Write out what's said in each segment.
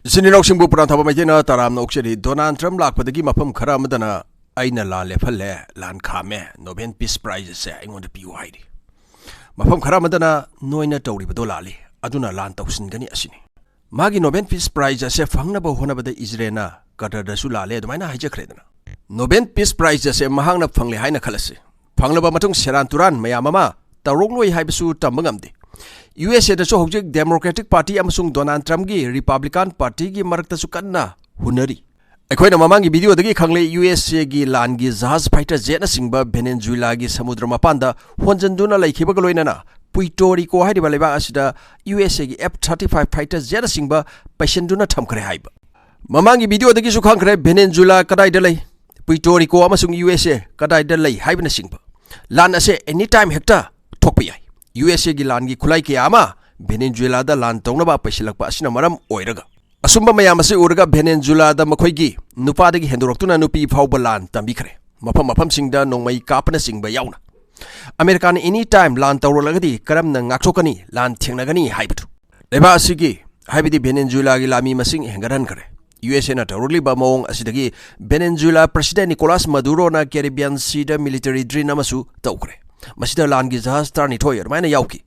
Sininausingbu Pranthaba Maitena Taram Oxeri Donald Trump Lakpadagi Mapam Karamadana Aina La Lefale Lan Kame Nobel Peace Prize say I want to be wide. Mapam Karamadana Noina Tori Badolali Aduna Lan Tausin Gani Asini. Magi Nobel Peace Prize say Fangnaba Honabada Israena Kata Dasulale Domina Hijakredana. Nobel Peace Prize say Mahanga Fangli Haina Kalasi. Fanglaba Matung Seran Turan Mayamama Taroglo Hibasu Tambangamdi. USA da so hojik Democratic Party amasung Donald Trump gi Republican Party gi marakta su kanna hunari akoina mamangi video dagi khangle USA gi lan gi jahaz fighter jet na singba Venezuela gi samudra mapanda honjanduna laikhiba ga loinana Puerto Rico haiba leba asida USA gi F-35 fighter jet na singba paisenduna thamkhre haiba mamangi video dagi su khangkhre Venezuela kadai da lai Puerto Rico amasung USA kadai da lai haiba na singba lan ase anytime hekta thokpa yai USA gi lan gi khulai ke ama Venezuela da lan tongnaba paisilakpa asina maram oiraga asumba mayam ase uraga Venezuela da makhoi gi nupa da gi hendoroktuna nupi phauba lan tambikhre mapam singda nongmai kapna singba yauna American anytime lan tawrolagadi karamna ngaksokani lan thengnagani haibatu leba asigi haibidi Venezuela gi lami masing hengaran khare USA na tawroli ba mong asidagi Venezuela President Nicolas Maduro na Caribbean Sea da military drill amasu tawkhre Masida lan gi jahaz tarni thoyer maina yauki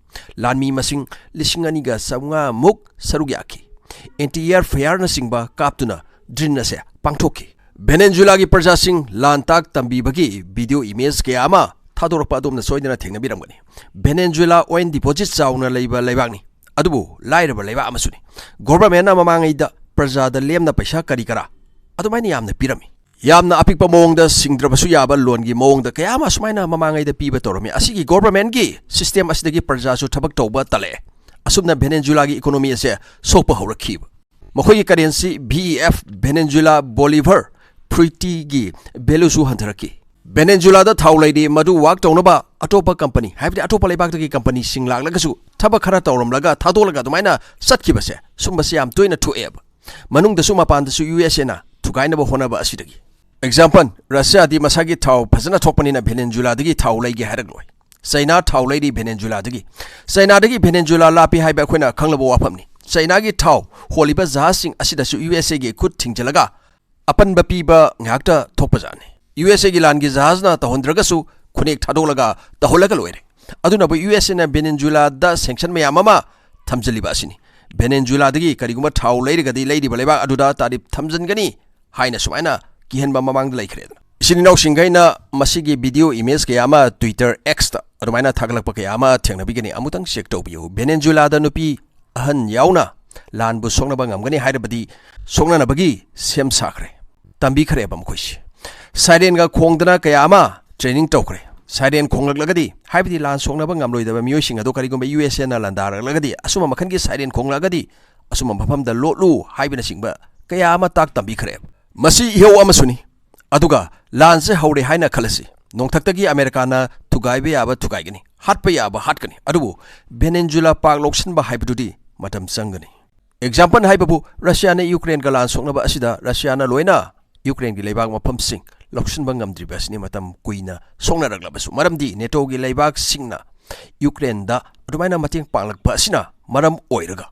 lan mi masing lisingani ga samnga muk sarugyaki anti-air fire na singba kaptuna drin na se pangthoki Venezuela gi praja sing lan tak tambi bagi video image ke ama thadorpa dom na soidina thengna biramgani Venezuela oil deposit chauna leiba leibangni adubu lairaba leiba amasuni government na mamangai da praja da lemna paisa kari kara adumaini yamna pirami Yamna apikpa mongda singdrabasu yaba longi mongda kayama sumaina mamangai da piba toromi asigi government gi system asidagi prajasu thabak tawba tale asumna Venezuela gi economy ase sokpa hawrakhiba makhoi currency VEF Venezuela Bolivar pretty gi belusu hantaraki Venezuela da thawlaidi madu wak tawnaba atopa company haibdi atopa leibak gi company singlaglagasu thabak khara tawramlaga thadolaga dumaina satkibase sumbase yam toina thueba manungda suma pandasu USA na thugaina ba honaba asidagi Example, Russia di masagi tau pasana thokpani na Venezuela dagi tau lai gi haragloi. China tau lai di Venezuela dagi. China dagi Venezuela lapi haiba khoina khanglabo waphamni. China gi tau holiba jahasing asida su USA gi khut thingjalaga apan ba piba ngakta thokpajani. USA gi lan gi jahazna tahondraga su khunek thadolaga taholaga loire. Aduna bu USA na Venezuela da sanction mayam ama thamjaliba asini. Venezuela dagi kariguma tau lai ga di lai di baleba aduda tarif thamjangani haina sumaina Kihenba mamang dalai kred. Isininaw singaina masigi video image kayama Twitter X ta adumaina thaglakpa kayama thengna bigani amutang check tawbiu Venezuela da nupi ahan yauna lan bu songna ba ngamgani hairabadi songna na bagi sem sakre tambi khare bam khoisi siren ga khongdana kayama training tawkre siren khonglaglagadi haibidi lan songna ba ngamloi da miyoi singa do karigomba USA na landar lagadi asuma makhan gi siren khonglagadi asuma bhapam da lotlu haibina singba kayama tak tambi khare Masi hiyo amasuni aduga lanse haure haina khalasi nongthaktagi America na thugaibe yaba thugaigani hatpa yaba hatkani adubu Venezuela pak loksin ba haibududi matam sangani example haibabu Russia na Ukraine ga lan sokna ba asida Russia na loina Ukraine gi leibak mafam sing loksin ba ngamdri basni matam kuina sokna raglabasu maramdi NATO gi leibak singna Ukraine da adumaina mating panglak ba asina maram oiraga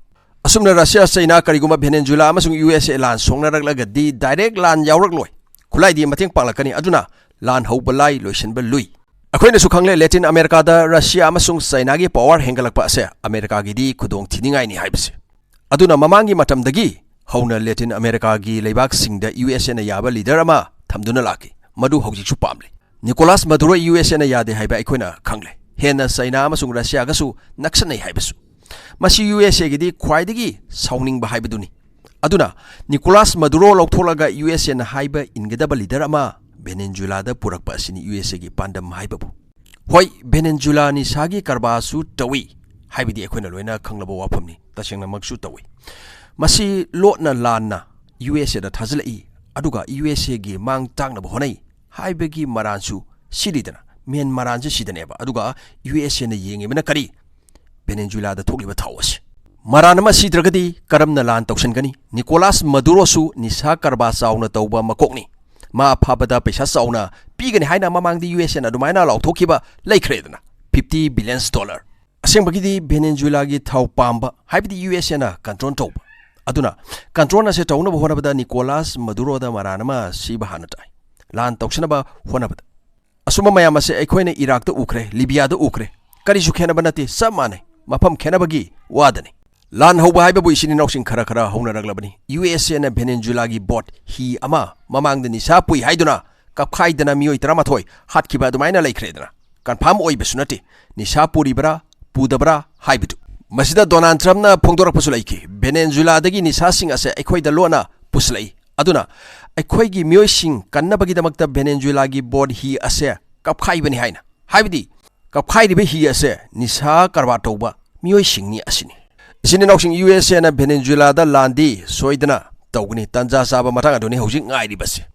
Asumna Russia China kariguma Venezuela amasung USA lan songna raglaga di direct lan yawrak loi khulai di mateng panglakani aduna lan haubalai loisenba lui akoina su khangle Latin America da Russia amasung China gi power hengalakpa ase America gi di khudong thiningai ni haibse aduna mamangi matamdagi hauna Latin America gi leibak singda USA na yaba leader ama thamduna laki madu hojik su pamle Nicolas Maduro USA na yade haiba akoina khangle hena China amasung Russia ga su naksanai haibasu Masi USA gidi khwaidagi sauning ba haibaduni aduna Nicolas Maduro loktholaga USA na haiba ingedaba leader ama Venezuela da purakpa asini USA gi pandam haibabu hoi Venezuela ni sagi karbasu tawi haibidi ekhoina loina khanglabo waphamni tasengna maksu tawi masi lotna lanna USA da thazlai aduga USA gi mang tangna ba honai haibagi maransu sididana men maranje sidaneba aduga USA na yengimena kari Venezuela da thokliba thawasi maranama sidragadi karamna lan tawsangani Nicolas Maduro su nisa karba sauna tawba makokni ma phabada paisa sauna pigani haina mamangdi USA na dumaina lauthokiba laikhredana $50 billion asembagidi Venezuela gi thaw pamba haibidi USA na control tawba aduna control se tauna ba honabada Nicolas Maduro da maranama si bahana tai lan toksana ba honabada asuma mayama se aikoine Iraq da ukre Libya da ukre kari su khena banati samane mafam khena bagi wadani lan hoba haiba bu isini noksing khara khara hona raglabani USA na Venezuela gi bot hi ama mamang da nisa pui haiduna kapkhai dana mioi tramathoi hat ki ba dumaina laikredana confirm oi besunati nisa puri bra pudabra haibidu masida Donald Trump na phongdorak pasulaiki Venezuela dagi nisa sing ase aikoi da lona puslai aduna aikoi gi mioi sing kannabagi damakta Venezuela gi board hi ase kapkhai bani haina haibidi kapkhai ribe hi ase nisa karwa toba mioi sing ni asini isini noksing USA na Venezuela da landi soidana tawgni tanja saba matang aduni hojik ngai ribase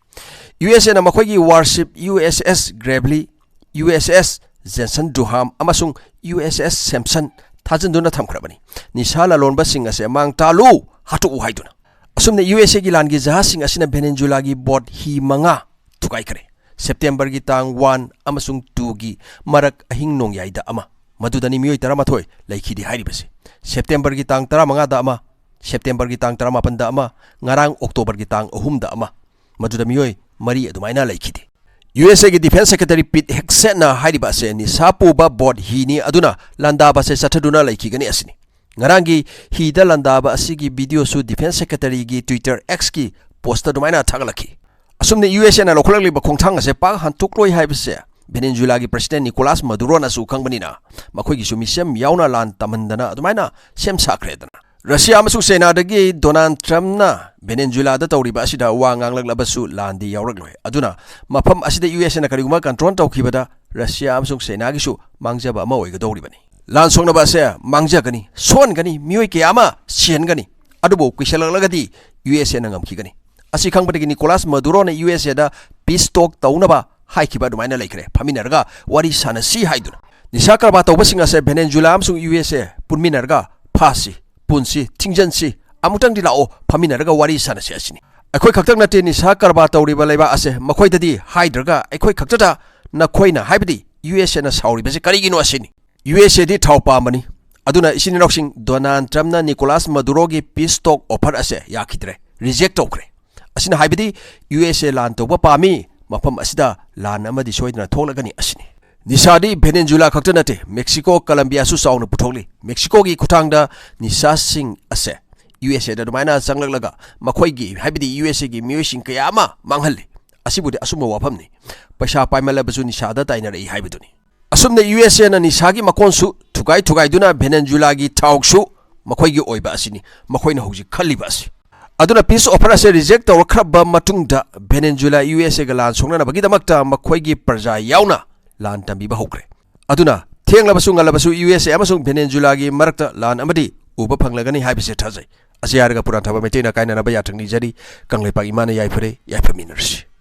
USA na makhoi gi warship USS Gravely USS Jensen Duham amasung USS Samson thajanduna thamkhrabani nisala lonba sing ase mang talu hatu haiduna asumne USA gi langi jahas sing asina Venezuela gi board hi manga thukai kare September gi tang 1 amasung 2 gi marak ahing nong yaida ama madudani mioi taramathoi laikhidi hairibase September gi tang 15 da ama September gi tang 18 da ama ngarang October gi tang 3 da ama maduda mioi mari adumaina laikhidi USA ki Defense Secretary Pete Hegseth na haiba ase ni sapu ba board hi ni aduna landaba se sathaduna laiki gani asini ngarangi hi da landaba asigi video su Defense Secretary gi Twitter X ki post dumaina thagalaki asumne USA na lokolali ba khongthang ase pa hantukloi haiba se Venezuela gi President Nicolas Maduro na su khangbani na makhoi gi su misem yauna lan tamandana adumaina sem sakredana Russia amasung Sena dagi Donald Trump na Venezuela da tawriba asida wa nganglaglabasu landi yawragloi aduna mafam asida US na kariguma control tawkhibada Russia amasung Sena gi su mangjaba ama oigadawribani lan songna ba se mangjagani son gani mioi ke ama sien gani adubo kwisalaglagadi US na ngamkhigani asi khangbadagi Nicolas Maduro na US da peace talk tawnaba haikiba dumaina laikre phaminarga wari sanasi haiduna nisakarba tawbasinga se Venezuela amasung US punminarga phasi punsi tingjansi amutang dilao phaminarga wari sanasi asini akhoi khaktak nate ni sa karba tawriba leiba ase makhoi dadi haidraga akhoi khaktata na khoina haibidi USA na sauri base karigino asini USA di thaupa mani aduna isini noksing Donald Trump na Nicolas Maduro gi peace talk offer ase yakidre reject tokre asina haibidi USA lan toba pami mafam asida lan amadi soidna tholagani asini Nisadi Venezuela khaktanate Mexico Colombia su sauna puthokli Mexico gi kuthangda nisa sing ase USA da dumaina changlaglaga makhoi gi haibidi USA gi miosing kayama manghalli asibudi asumma wafamni paisa paimala basu nisada taina rei haibiduni asumne USA na nisagi makonsu thugai duna Venezuela gi thawksu makhoi gi oiba asini makhoi na hoji khaliba asi aduna peace offer ase reject tawrkhaba matungda Venezuela USA ga lan songnana bagi damakta makhoi gi parja yauna lan tambi ba hokre aduna thenglabasu ngalabasu USA amasung Venezuela gi marakta lan amadi uba phanglagani haibise thajai asiarga puran thaba metena kaina na ba yathangni jari kanglei pa imana yaifare yaifaminarsi